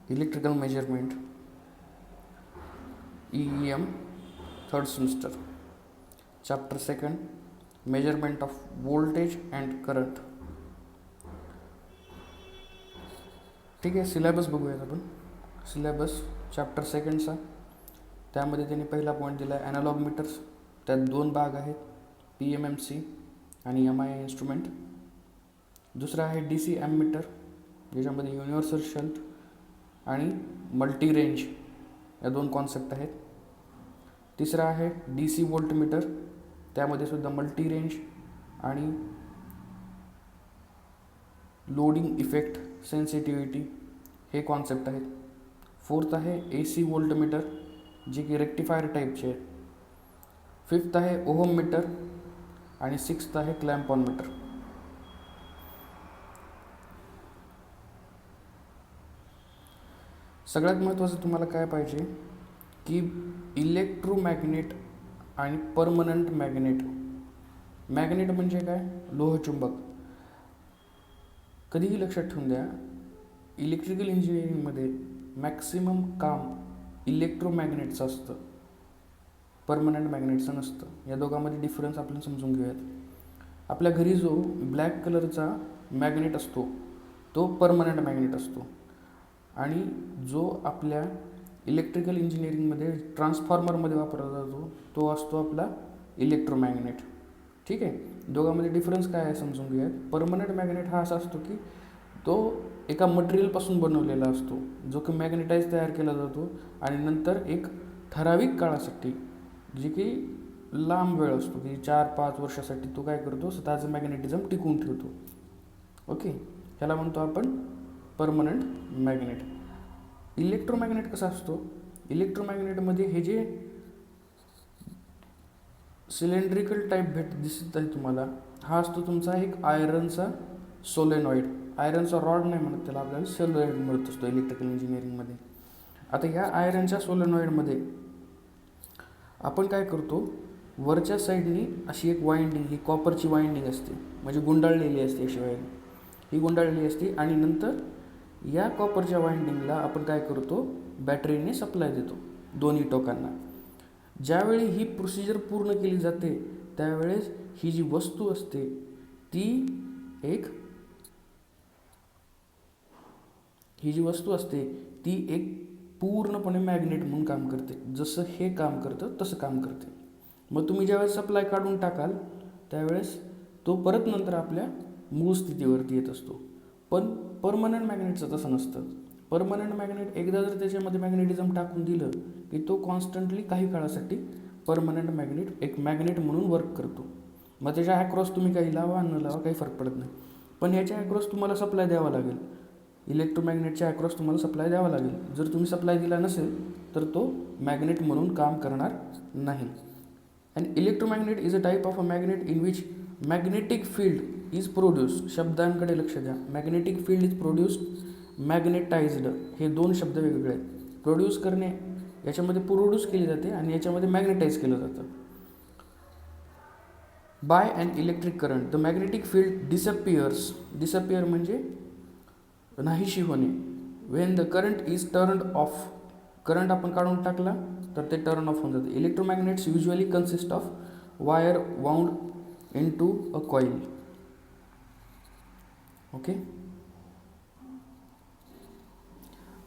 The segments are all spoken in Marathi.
Electrical Measurement, EEM, third semester, chapter 2nd, Measurement of Voltage and Current. ठीक आहे, सिलेबस बघूयात आपण. सिलेबस चॅप्टर 2चा, त्यामध्ये त्यांनी पहिला पॉईंट दिला आहे ॲनालॉग मीटर्स. त्यात 2 भाग आहेत, PMMC आणि MI इन्स्ट्रुमेंट. दुसरा आहे DC ॲममीटर, ज्याच्यामध्ये युनिव्हर्सल शंट आणि मल्टी रेंज या 2 कॉन्सेप्ट आहेत. तिसरा आहे DC व्होल्टमीटर, त्यामध्ये सुद्धा मल्टी रेंज आणि लोडिंग इफेक्ट, सेन्सिटिव्हिटी हे कॉन्सेप्ट आहेत. फोर्थ आहे AC व्होल्टमीटर, जे की रेक्टिफायर टाईपचे आहेत. फिफ्थ आहे ओहम मीटर आणि सिक्स्थ आहे क्लॅम्प ऑन मीटर. सगळ्यात महत्त्वाचं तुम्हाला काय पाहिजे की इलेक्ट्रोमॅग्नेट आणि परमनंट मॅग्नेट. मॅग्नेट म्हणजे काय? लोहचुंबक. कधीही लक्षात ठेवून द्या, इलेक्ट्रिकल इंजिनिअरिंगमध्ये मॅक्सिमम काम इलेक्ट्रोमॅग्नेटचं असतं, परमनंट मॅग्नेटचं नसतं. या दोघांमध्ये डिफरन्स आपण समजून घेऊयात. आपल्या घरी जो ब्लॅक कलरचा मॅग्नेट असतो तो परमनंट मॅग्नेट असतो, आणि जो आपल्या इलेक्ट्रिकल इंजिनिअरिंगमध्ये ट्रान्सफॉर्मरमध्ये वापरला जातो तो असतो आपला इलेक्ट्रोमॅग्नेट. ठीक आहे, दोघांमध्ये डिफरन्स काय आहे समजून घेऊयात. परमनंट मॅग्नेट हा असा असतो की तो एका मटेरियलपासून बनवलेला असतो, जो की मॅग्नेटाईज तयार केला जातो आणि नंतर एक ठराविक काळासाठी, जे की लांब वेळ असतो की 4-5 वर्षासाठी तो काय करतो, स्वतःचं मॅग्नेटिझम टिकवून ठेवतो. ओके, ह्याला म्हणतो आपण परमनंट मॅग्नेट. इलेक्ट्रोमॅग्नेट कसा असतो? इलेक्ट्रोमॅग्नेटमध्ये हे जे सिलेंड्रिकल टाईप दिसत आहे तुम्हाला, हा असतो तुमचा एक आयरनचा सोलेनॉइड. आयरनचा रॉड नाही म्हणत त्याला, आपल्याला सोलेनॉइड मिळत असतो इलेक्ट्रिकल इंजिनिअरिंगमध्ये. आता ह्या आयरनच्या सोलेनॉइडमध्ये आपण काय करतो, वरच्या साईडनी अशी एक वाइंडिंग, ही कॉपरची वाइंडिंग असते, म्हणजे गुंडाळलेली असते अशी वायर, ही गुंडाळलेली असते. आणि नंतर या कॉपरच्या वाइंडिंगला आपण काय करतो, बॅटरीने सप्लाय देतो दोन्ही टोकांना. ज्यावेळी ही प्रोसिजर पूर्ण केली जाते त्यावेळेस ही जी वस्तू असते ती एक पूर्णपणे मॅग्नेट म्हणून काम करते. जसं हे काम करतं तसं काम करते. मग तुम्ही ज्यावेळेस सप्लाय काढून टाकाल त्यावेळेस तो परत नंतर आपल्या मूळ स्थितीवरती येत असतो. पण परमनंट मॅग्नेटचं तसं नसतं. परमनंट मॅग्नेट एकदा जर त्याच्यामध्ये मॅग्नेटिझम टाकून दिलं की तो कॉन्स्टंटली काही काळासाठी परमनंट मॅग्नेट एक मॅग्नेट म्हणून वर्क करतो. मग त्याच्या ॲक्रॉस तुम्ही काही लावा न लावा काही फरक पडत नाही, पण ह्याच्या ॲक्रॉस तुम्हाला सप्लाय द्यावा लागेल. इलेक्ट्रोमॅग्नेटच्या ॲक्रॉस तुम्हाला सप्लाय द्यावा लागेल. जर तुम्ही सप्लाय दिला नसेल तर तो मॅग्नेट म्हणून काम करणार नाही. And electromagnet is a type of a magnet in which magnetic field is produced. शब्दांकडे लक्ष द्या. Magnetic field is produced, magnetised हे 2 शब्द वेगवेगळे आहेत. प्रोड्यूस करणे याच्यामध्ये प्रोड्यूस केली जाते आणि याच्यामध्ये मॅग्नेटाइज केलं जातं. By and electric current the magnetic field disappears. Disappear म्हणजे नाहीशी होणे. When the current is turned off. Current आपण काढून टाकला तर ते टर्न ऑफ होऊन जाते. Electromagnets usually consist of wire wound into a coil. Okay,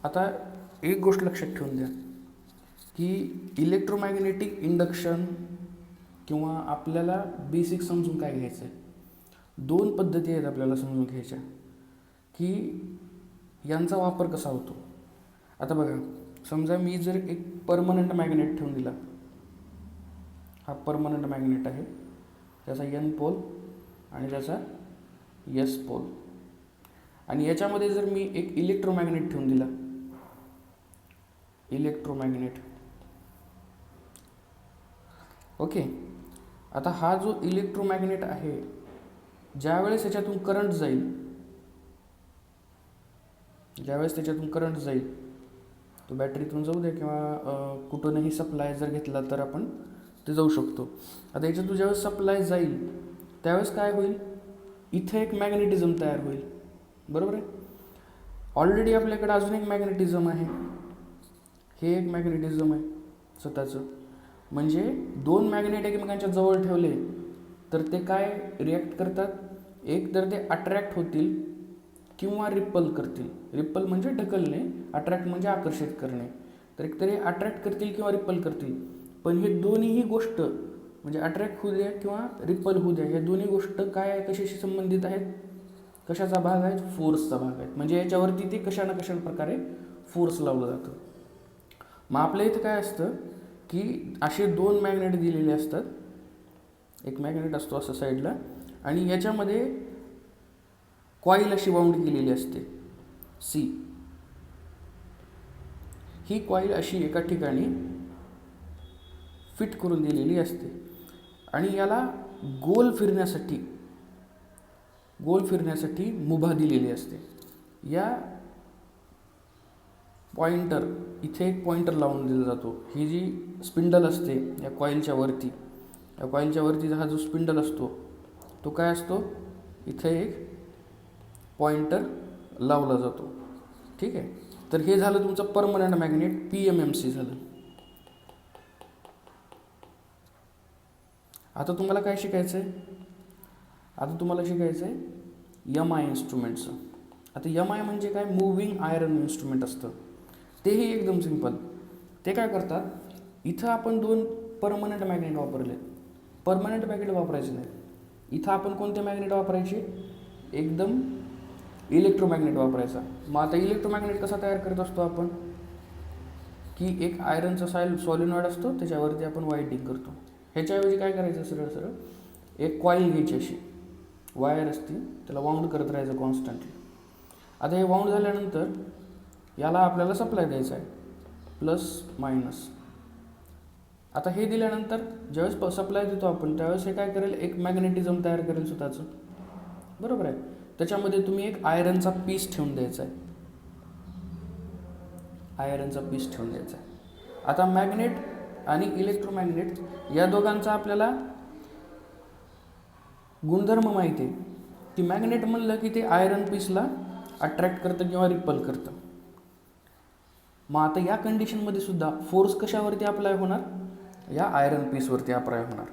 आता एक गोष्ट लक्षात ठेवून द्या की इलेक्ट्रोमॅग्नेटिक इंडक्शन किंवा आपल्याला बेसिक समजून काय घ्यायचं आहे, 2 पद्धती आहेत आपल्याला समजून घ्यायच्या की यांचा वापर कसा होतो. आता बघा, समजा मी जर एक परमनंट मॅग्नेट ठेवून दिला, हा परमनंट मॅग्नेट आहे, त्याचा N पोल आणि त्याचा S पोल, आणि याच्यामध्ये जर मी एक इलेक्ट्रोमॅग्नेट ठेवून दिला, इलेक्ट्रोमॅग्नेट. ओके, आता हा जो इलेक्ट्रोमॅग्नेट आहे, ज्यावेळेस त्याच्यातून करंट जाईल, तो बॅटरीतून जाऊ द्या किंवा कुठूनही सप्लाय जर घेतला तर आपण ते जाऊ शकतो. आता याच्यातून ज्यावेळेस सप्लाय जाईल त्यावेळेस काय होईल, इथे एक मॅग्नेटिझम तयार होईल. बरोबर आहे. ऑलरेडी आपल्याकडे अजून एक मॅग्नेटिझम आहे, हे एक मॅग्नेटिझम आहे स्वतःचं. म्हणजे दोन मॅग्नेट एकमेकांच्या जवळ ठेवले तर ते काय रिॲक्ट करतात, एक तर ते अट्रॅक्ट होतील किंवा रिपल करतील. रिपल म्हणजे ढकलणे, अट्रॅक्ट म्हणजे आकर्षित करणे. तर एकतर हे अट्रॅक्ट करतील किंवा रिपल करतील. पण हे दोन्हीही गोष्ट म्हणजे अट्रॅक्ट होऊ द्या किंवा रिपल होऊ द्या, हे दोन्ही गोष्ट काय आहे, कशाशी संबंधित आहेत, कशाचा भाग आहे, फोर्सचा भाग आहे. म्हणजे याच्यावरती ते कशा ना कशा प्रकारे फोर्स लावलं जातं. मग आपल्या इथं काय असतं की असे दोन मॅग्नेट दिलेले असतात, एक मॅग्नेट असतो असं साईडला आणि याच्यामध्ये कॉईल अशी बाउंड केलेली असते सी. ही कॉईल अशी एका ठिकाणी फिट करून दिलेली असते आणि याला गोल फिरण्यासाठी मुभा दिलेली असते. या पॉइंटर इथे एक पॉइंटर लावून दिला जातो. ही जी स्पिंडल असते या कॉईलच्या वरती हा जो स्पिंडल असतो तो काय असतो, इथे एक पॉइंटर लावला जातो. ठीक आहे. तर हे झालं तुमचं परमनंट मॅग्नेट, PMMC झालं. आता तुम्हाला काय शिकायचं आहे, आता तुम्हाला शिकायचं आहे MI इन्स्ट्रुमेंटचं. आता MI म्हणजे काय, मूव्हिंग आयरन इन्स्ट्रुमेंट असतं. तेही एकदम सिंपल. ते काय करतात, इथं आपण दोन परमनंट मॅग्नेट वापरले, परमनंट मॅग्नेट वापरायचे नाही. इथं आपण कोणते मॅग्नेट वापरायचे, एकदम इलेक्ट्रोमॅग्नेट वापरायचा. मग आता इलेक्ट्रोमॅग्नेट कसा तयार करत असतो आपण, की एक आयरनचा सॉलिनॉइड असतो, त्याच्यावरती आपण वायंडिंग करतो. ह्याच्याऐवजी काय करायचं, सरळ सरळ एक कॉईल घ्यायची, अशी वायर असते, त्याला वाऊंड करत राहायचं कॉन्स्टंटली. आता हे वाऊंड झाल्यानंतर याला आपल्याला सप्लाय द्यायचा आहे, प्लस मायनस. आता हे दिल्यानंतर ज्यावेळेस सप्लाय देतो आपण त्यावेळेस हे काय करेल, एक मॅग्नेटिझम तयार करेल स्वतःचं, बरोबर आहे. त्याच्यामध्ये तुम्ही एक आयरनचा पीस ठेवून द्यायचा आहे, आता मॅग्नेट आणि इलेक्ट्रोमॅग्नेट या दोघांचा आपल्याला गुणधर्म माहिती आहे की मॅग्नेट म्हणलं की ते आयरन पीसला अट्रॅक्ट करतं किंवा रिपल करतं. मग आता या कंडिशनमध्ये सुद्धा फोर्स कशावरती अप्लाय होणार, या आयरन पीसवरती अप्लाय होणार.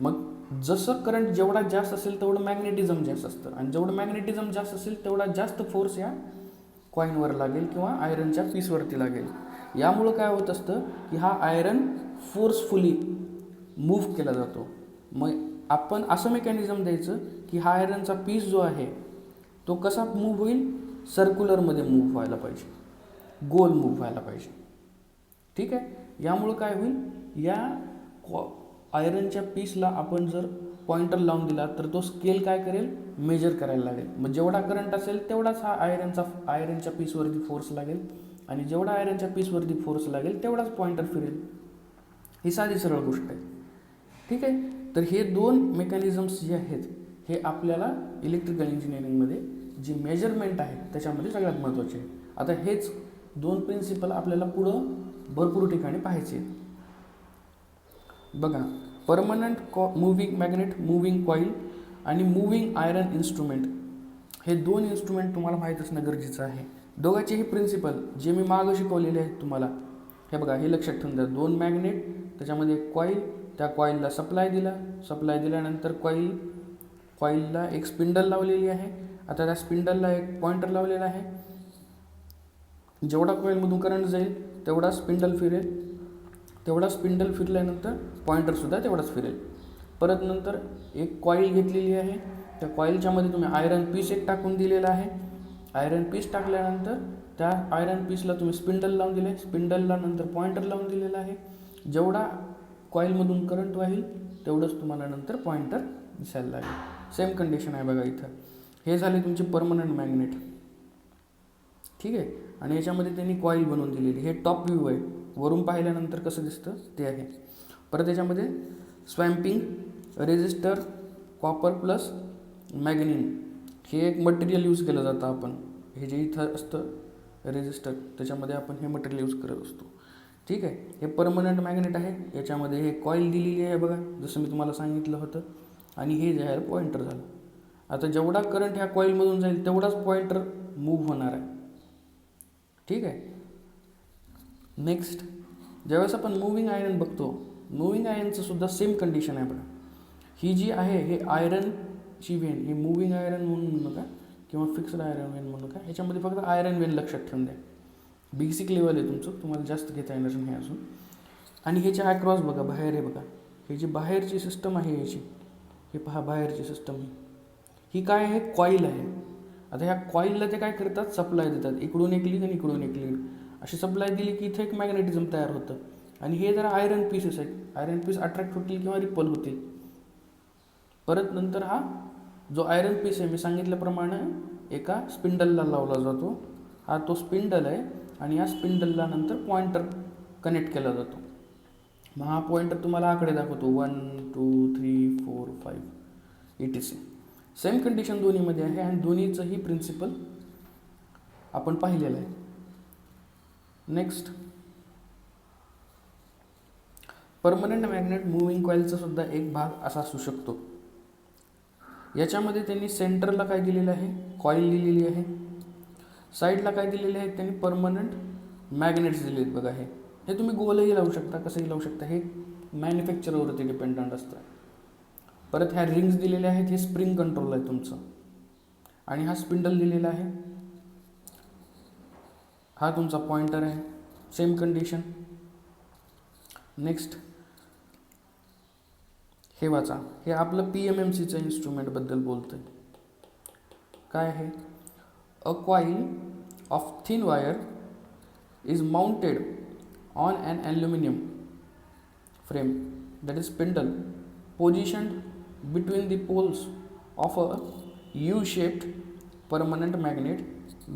मग जसं करंट जेवढा जास्त असेल तेवढं मॅग्नेटिझम जास्त असतं आणि जेवढं मॅग्नेटिझम जास्त असेल तेवढा जास्त फोर्स या कॉईनवर लागेल किंवा आयरनच्या पीसवरती लागेल. यामुळं काय होत असतं की हा आयरन फोर्सफुली मूव्ह केला जातो. मग आपण असं मेकॅनिझम द्यायचं की हा आयरनचा पीस जो आहे तो कसा मूव्ह होईल, सर्क्युलरमध्ये मूव्ह व्हायला पाहिजे, गोल मूव्ह व्हायला पाहिजे. ठीक आहे. यामुळं काय होईल, या आयरनच्या पीसला आपण जर पॉइंटर लावून दिला तर तो स्केल काय करेल, मेजर करायला लागेल. मग जेवढा करंट असेल तेवढाच हा आयरनच्या पीसवरती फोर्स लागेल आणि जेवढा आयरनच्या पीसवरती फोर्स लागेल तेवढाच पॉइंटर फिरेल. ही साधी सरळ गोष्ट आहे. ठीक आहे. तर हे दोन मेकॅनिझम्स जे आहेत हे आपल्याला इलेक्ट्रिकल इंजिनिअरिंगमध्ये जी मेजरमेंट आहे त्याच्यामध्ये सगळ्यात महत्त्वाचे आहे. आता हेच दोन प्रिन्सिपल आपल्याला पुढं भरपूर ठिकाणी पाहायचे. बघा, permanent moving magnet, moving coil आणि मूव्हिंग आयरन इन्स्ट्रुमेंट, हे दोन इन्स्ट्रुमेंट तुम्हाला माहीत असणं गरजेचं आहे. दोघांचेही प्रिन्सिपल जे मी मागं शिकवलेले आहेत तुम्हाला, हे बघा, हे लक्षात ठेवून द्या. दोन मॅग्नेट, त्याच्यामध्ये एक कॉईल, त्या कॉईलला सप्लाय दिल्यानंतर कॉईलला एक स्पिंडल लावलेली आहे. आता त्या स्पिंडलला एक पॉइंटर लावलेला आहे. जेवढा कॉईलमधून करंट जाईल तेवढा स्पिंडल फिरेल, तेवढा स्पिंडल फिरल्यानंतर पॉइंटरसुद्धा तेवढाच फिरेल. परत नंतर एक कॉईल घेतलेली आहे, त्या कॉईलच्यामध्ये तुम्ही आयरन पीस एक टाकून दिलेला आहे. आयरन पीस टाकल्यानंतर त्या आयरन पीसला तुम्ही स्पिंडल लावून दिले, स्पिंडलला नंतर पॉइंटर लावून दिलेला आहे. जेवढा कॉईलमधून करंट वाहील तेवढंच तुम्हाला नंतर पॉइंटर दिसायला लागेल. सेम कंडिशन आहे बघा इथं. हे झाले तुमचे परमनंट मॅग्नेट. ठीक आहे. आणि याच्यामध्ये त्यांनी कॉईल बनवून दिलेली, हे टॉप व्ह्यू आहे, वरून पाहिल्यानंतर कसं दिसतं ते आहे. परत याच्यामध्ये स्वॅम्पिंग रेजिस्टर, कॉपर प्लस मॅग्नीन, हे एक मटेरियल यूज केलं जातं. आपण हे जे इथं असतं रेजिस्टर त्याच्यामध्ये आपण हे मटेरियल यूज करत असतो. ठीक आहे. हे परमनंट मॅग्नेट आहे, याच्यामध्ये हे कॉईल दिलेली आहे बघा, जसं मी तुम्हाला सांगितलं होतं. आणि हे जे आहे पॉइंटर झालं. आता जेवढा करंट ह्या कॉईलमधून जाईल तेवढाच पॉइंटर मूव्ह होणार आहे. ठीक आहे. नेक्स्ट, ज्यावेळेस आपण मूव्हिंग आयर्न बघतो, मूव्हिंग आयर्नचं सुद्धा सेम कंडिशन आहे बघा. ही जी आहे हे आयरनची वेन, ही मूव्हिंग आयरन म्हणून म्हणू नका किंवा फिक्स्ड आयरन वेन म्हणू नका, ह्याच्यामध्ये फक्त आयरन वेन लक्षात ठेवून द्या. बेसिक लेवल आहे तुमचं, तुम्हाला जास्त घेता येणार नाही अजून. आणि ह्याच्या अक्रॉस बघा, बाहेर आहे बघा, हे जी बाहेरची सिस्टम आहे याची, हे पहा बाहेरची सिस्टम ही काय आहे, कॉईल आहे. आता ह्या कॉईलला ते काय करतात, सप्लाय देतात, इकडून एक लीड आणि इकडून एक लीड अशी सप्लाय दिली की इथे एक मॅग्नेटिझम तयार होतं. आणि हे जरा आयरन पीसेस आहेत, आयरन पीस अट्रॅक्ट होतील किंवा रिपल होतील. परत नंतर हा जो आयरन पीस आहे मी सांगितल्याप्रमाणे एका स्पिंडलला लावला जातो. हा तो स्पिंडल आहे आणि या स्पिंडलला नंतर पॉइंटर कनेक्ट केला जातो. मग हा पॉइंटर तुम्हाला आकडे दाखवतो 1 2 3 4 5 etc. सेम कंडिशन दोन्हीमध्ये आहे आणि दोन्हीचंही प्रिन्सिपल आपण पाहिलेलं आहे. नेक्स्ट, परमनंट मॅग्नेट मूव्हिंग कॉईलचा सुद्धा एक भाग असा असू शकतो. याच्यामध्ये त्यांनी सेंटरला काय दिलेलं आहे, कॉईल दिलेली आहे. साईडला काय दिलेले आहेत त्यांनी, परमनंट मॅग्नेट्स दिले आहेत बघा. हे तुम्ही गोलही लावू शकता, कसंही लावू शकता, हे मॅन्युफॅक्चरवरती डिपेंडंट असतं. परत ह्या रिंग्स दिलेल्या आहेत, हे स्प्रिंग कंट्रोल आहे तुमचं. आणि हा स्पिंडल दिलेला आहे, हा तुमचा पॉइंटर आहे. Same condition. नेक्स्ट, हे वाचा, हे आपलं PMMCचं इन्स्ट्रुमेंटबद्दल बोलतं. काय आहे, a coil of thin wire is mounted on an aluminum frame, that is spindle, positioned between the poles of a U-shaped permanent magnet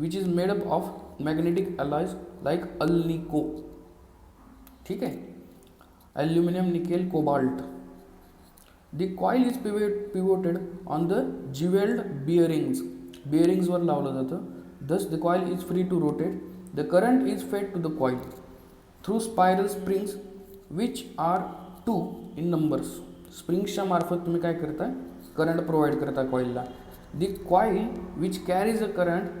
which is made up of magnetic alloys like alnico. ठीक आहे, aluminum, nickel, cobalt. The coil is pivoted on the jeweled bearings. Bearings वर लावलं जातं. Thus the coil is free to rotate. The current is fed to the coil through spiral springs which are 2 in numbers. स्प्रिंग्सच्या मार्फत तुम्ही काय करता, करंट प्रोव्हाइड करता कॉईलला. The coil which carries a current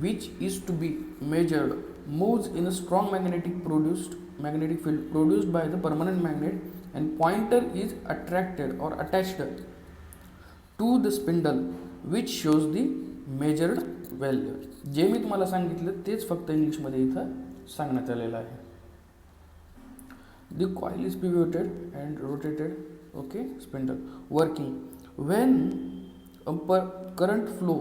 which is to be measured moves in a strong magnetic field produced by the permanent magnet, and pointer is attracted or attached to the spindle which shows the measured value. जे मी तुम्हाला सांगितलं तेच फक्त इंग्लिशमध्ये इथं सांगण्यात आलेलं आहे. The coil is pivoted and rotated. Okay, spindle working when a current flow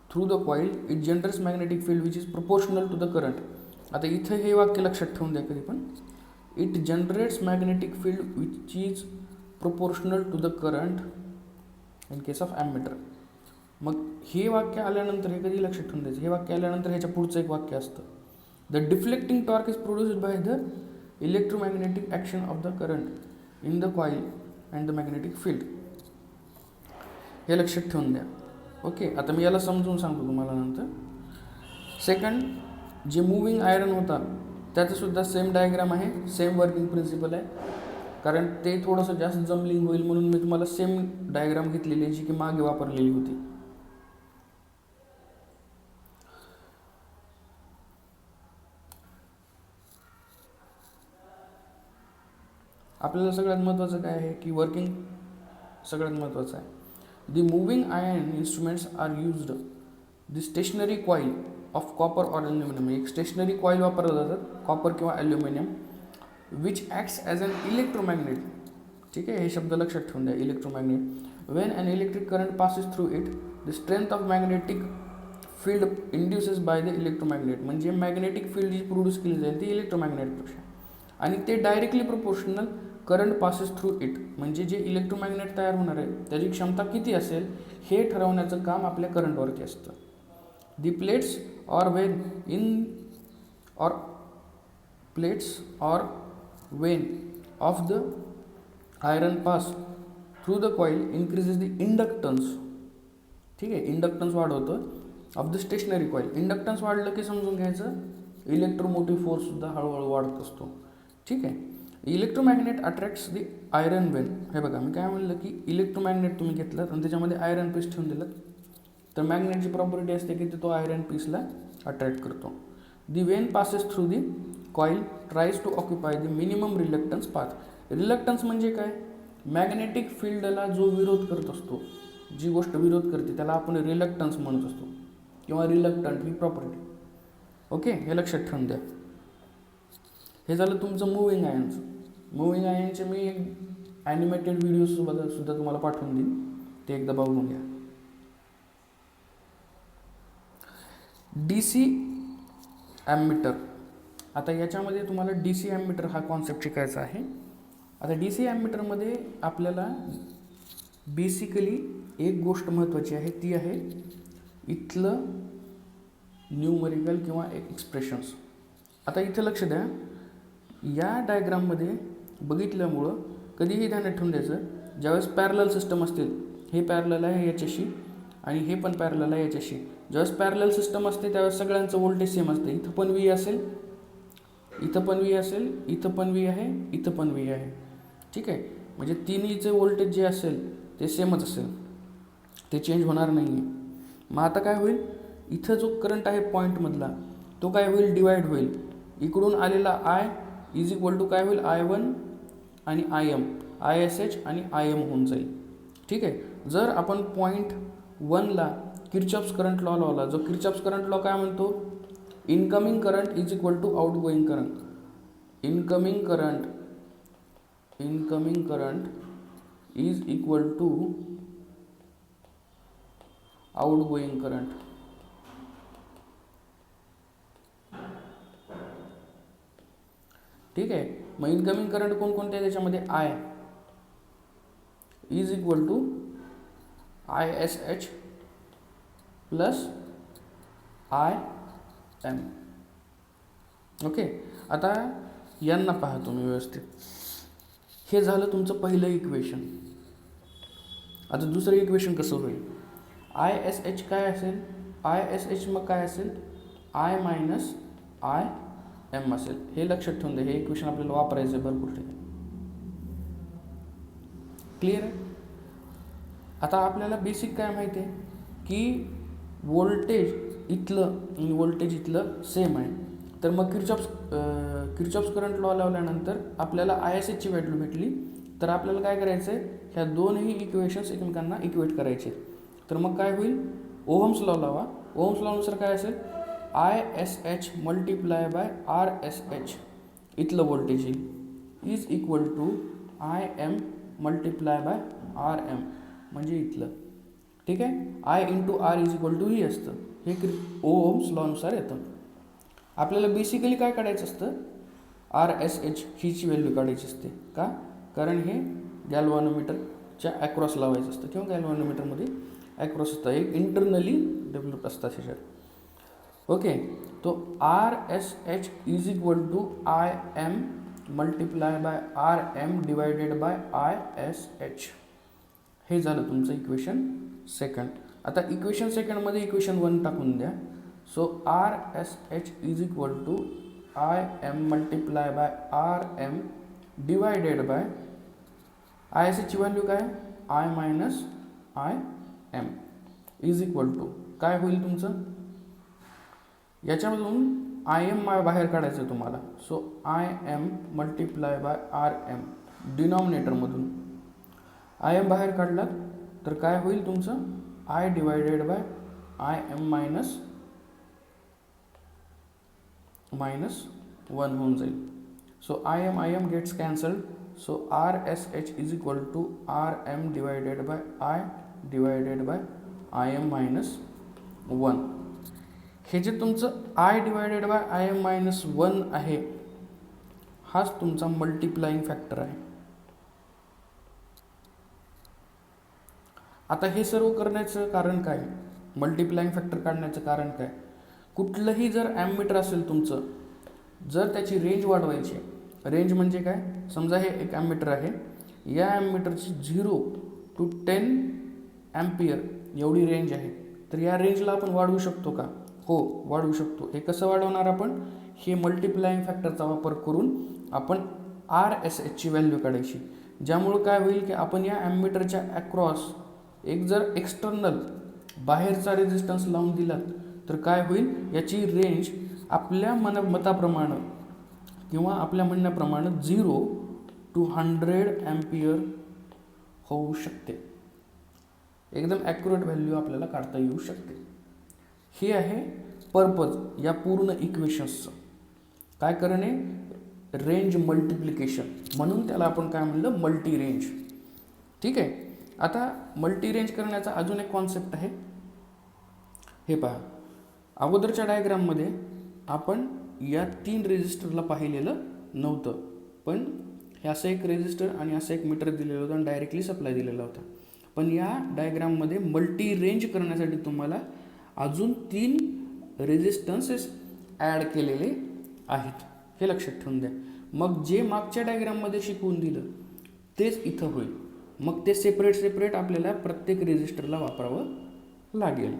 through the coil, it generates magnetic field which is proportional to the current. आता इथे हे वाक्य लक्षात ठेवून द्या कधी पण, it generates magnetic field which is proportional to the current in case of ammeter. मग हे वाक्य आल्यानंतर हे कधी लक्षात ठेवून द्यायचं, हे वाक्य आल्यानंतर ह्याच्या पुढचं एक वाक्य असतं, the deflecting torque is produced by the electromagnetic action of the current in the coil and the magnetic field. हे लक्षात ठेवून द्या. ओके, आता मी याला समजून सांगतो तुम्हाला नंतर. सेकंड, जे मूव्हिंग आयरन होता त्याचं सुद्धा सेम डायग्राम आहे, सेम वर्किंग प्रिन्सिपल आहे. कारण ते थोडंसं जास्त जमलिंग होईल म्हणून मी तुम्हाला सेम डायग्राम घेतलेली आहे जी की मागे वापरलेली होती. आपल्याला सगळ्यात महत्त्वाचं काय आहे की वर्किंग सगळ्यात महत्त्वाचं आहे. The moving iron instruments are used the stationary coil of copper or aluminium. एक स्टेशनरी कॉईल वापरलं जातात, कॉपर किंवा aluminium, which acts as an electromagnet. ठीक आहे, हे शब्द लक्षात ठेवून द्या, electromagnet. When an electric current passes through it, the strength of magnetic field induces by the electromagnet. म्हणजे मॅग्नेटिक फील्ड जी प्रोड्यूस केली जाईल ती इलेक्ट्रोमॅग्नेटपेक्षा, आणि ते directly proportional current passes through it. म्हणजे जे इलेक्ट्रोमॅग्नेट तयार होणार आहे त्याची क्षमता किती असेल हे ठरवण्याचं काम आपल्या करंटवरती असतं. The plates or vane of the iron pass through the coil increases the inductance. ठीक आहे, इंडक्टन्स वाढवतं of the stationary coil. Inductance वाढलं की समजून घ्यायचं इलेक्ट्रोमोटिव्ह फोर्ससुद्धा हळूहळू वाढत असतो. ठीक आहे, इलेक्ट्रोमॅग्नेट अट्रॅक्ट्स दी आयरन वेन. हे बघा मी काय म्हणलं की इलेक्ट्रोमॅग्नेट तुम्ही घेतलात आणि त्याच्यामध्ये आयरन पीस ठेवून दिलं तर मॅग्नेटची प्रॉपर्टी असते की तो आयरन पीसला अट्रॅक्ट करतो. The vane passes through the coil tries to occupy the minimum reluctance path. Reluctance म्हणजे काय? मॅग्नेटिक फील्डला जो विरोध करत असतो, जी गोष्ट विरोध करते त्याला आपण रिलक्टन्स म्हणत असतो किंवा रिलक्टंट ही प्रॉपर्टी. ओके, हे लक्षात ठेवून द्या. हे झालं तुमचं मूव्हिंग आयन्स. मूव्हिंग आयनचे मी एक ॲनिमेटेड व्हिडिओसुद्धा तुम्हाला पाठवून देईन, ते एकदा बघून घ्या. DC ॲममीटर. आता याच्यामध्ये तुम्हाला DC ॲममीटर हा कॉन्सेप्ट शिकायचा आहे. आता DC ॲममीटरमध्ये आपल्याला बेसिकली एक गोष्ट महत्त्वाची आहे, ती आहे इथलं न्यूमरिकल किंवा एक्सप्रेशन्स. आता इथं लक्ष द्या, या डायग्राममध्ये बघितल्यामुळं कधीही ध्यानात ठेवून द्यायचं, ज्यावेळेस पॅरलल सिस्टम असतील, हे पॅरलल आहे याच्याशी आणि हे पण पॅरलल आहे याच्याशी. ज्यावेळेस पॅरलल सिस्टम असते त्यावेळेस सगळ्यांचं व्होल्टेज सेम असते. इथं पण V असेल, इथं पण V असेल, इथं पण V आहे, इथं पण V आहे. ठीक आहे, म्हणजे तिन्हीचे व्होल्टेज जे असेल ते सेमच असेल, ते चेंज होणार नाही आहे. मग आता काय होईल, इथं जो करंट आहे पॉईंटमधला तो काय होईल, डिवाईड होईल. इकडून आलेला I इज इक्वल टू काय होईल, I1 आणि IM, ISH आणि IM होऊन जाईल. ठीक आहे, जर आपण पॉईंट 1ला किर्चॉफ्स करंट लॉ लावला, जो किर्चॉफ्स करंट लॉ काय म्हणतो, incoming current is equal to outgoing current. Incoming current is equal to outgoing current. ठीक आहे, मग इनकमिंग करंट कोणकोणते आहे त्याच्यामध्ये, I is equal to ISH plus IM. Okay, आता यांना पहा तुम्ही व्यवस्थित. हे झालं तुमचं पहिलं इक्वेशन. आता दुसरं इक्वेशन कसं होईल, ISH काय असेल, ISH मग काय असेल, I मायनस IM असेल. हे लक्षात ठेवून द्या, हे इक्वेशन आपल्याला वापरायचं आहे भरपूर ठिकाणी. क्लिअर आहे. आता आपल्याला बेसिक काय माहिती आहे की व्होल्टेज इथलं आणि व्होल्टेज इथलं सेम आहे. तर मग किर्चॉफ्स करंट लॉ लावल्यानंतर आपल्याला ISHची व्हॅल्यू भेटली. तर आपल्याला काय करायचं आहे, ह्या दोनही इक्वेशन्स एकमेकांना इक्वेट करायचे. तर मग काय होईल, ओहम्स लॉ लावा. ओहम्स लॉनुसार काय असेल, ISH मल्टिप्लाय बाय RSH इथलं व्होल्टेज येईल is equal to IM multiply by RM म्हणजे इथलं. ठीक आहे, I into R is equal to ही असतं. हे ओहम्स लॉनुसार येतं. आपल्याला बेसिकली काय काढायचं असतं, RSH हीची व्हॅल्यू काढायची असते. का? कारण हे गॅल्व्हॅनोमीटरच्या ॲक्रॉस लावायचं असतं किंवा गॅल्व्हॅनोमीटरमध्ये ॲक्रॉस असतं, एक इंटरनली डेव्हलप असतात ह्याच्यात. ओके, तो RSH is equal to IM multiply by RM divided by ISH. हे झालं तुमचं इक्वेशन सेकंड. आता इक्वेशन सेकंडमध्ये इक्वेशन 1 टाकून द्या. So RSH is equal to IM multiply by RM divided by ISHची व्हॅल्यू काय, I minus IM is equal to काय होईल तुमचं, याच्यामधून IM बाहेर काढायचं आहे तुम्हाला. So IM multiply by RM डिनॉमिनेटरमधून IM बाहेर काढलात तर काय होईल तुमचं, I divided by IM minus 1 होऊन जाईल. So IM gets cancelled. So RSH is equal to RM divided by I divided by IM minus 1. हे जे तुमचं I divided by IM minus 1 आहे, हाच तुमचा मल्टिप्लाइंग फॅक्टर आहे. आता हे सर्व करण्याचं कारण काय, मल्टिप्लाइंग फॅक्टर काढण्याचं कारण काय, कुठलंही जर ॲममीटर असेल तुमचं, जर त्याची रेंज वाढवायची, रेंज म्हणजे काय, समजा हे एक ॲममीटर आहे, या ॲममीटरची 0 to 10 अँपियर एवढी रेंज आहे. तर या रेंजला आपण वाढवू शकतो का, हो वाढवू शकतो. हे कसं वाढवणार आपण, हे मल्टिप्लाइंग फॅक्टरचा वापर करून आपण RSHची व्हॅल्यू काढायची. ज्यामुळं काय होईल की आपण या ॲममीटरच्या ॲक्रॉस एक जर एक्सटर्नल बाहेरचा रेजिस्टन्स लावून दिलात तर काय होईल, याची रेंज आपल्या मताप्रमाणे किंवा आपल्या म्हणण्याप्रमाणे 0 to 100 ॲम्पियर होऊ शकते. एकदम ॲक्युरेट व्हॅल्यू आपल्याला काढता येऊ शकते. हे आहे पर्पज या पूर्ण इक्वेशन्सचं. काय करणे, रेंज मल्टिप्लिकेशन, म्हणून त्याला आपण काय म्हणलं, मल्टी रेंज. ठीक आहे. आता मल्टी रेंज करण्याचा अजून एक कॉन्सेप्ट आहे. हे पहा, अगोदरच्या डायग्राममध्ये आपण या 3 रेजिस्टरला पाहिलेलं नव्हतं, पण हे असं एक रेजिस्टर आणि असं एक मीटर दिलेलं होतं आणि डायरेक्टली सप्लाय दिलेला होता. पण या डायग्राममध्ये मल्टी रेंज करण्यासाठी तुम्हाला अजून 3 रेजिस्टन्सेस ॲड केलेले आहेत, हे लक्षात ठेवून द्या. मग जे मागच्या डायग्राममध्ये शिकवून दिलं तेच इथं होईल. मग ते सेपरेट आपल्याला प्रत्येक रेजिस्टरला वापरावं लागेल.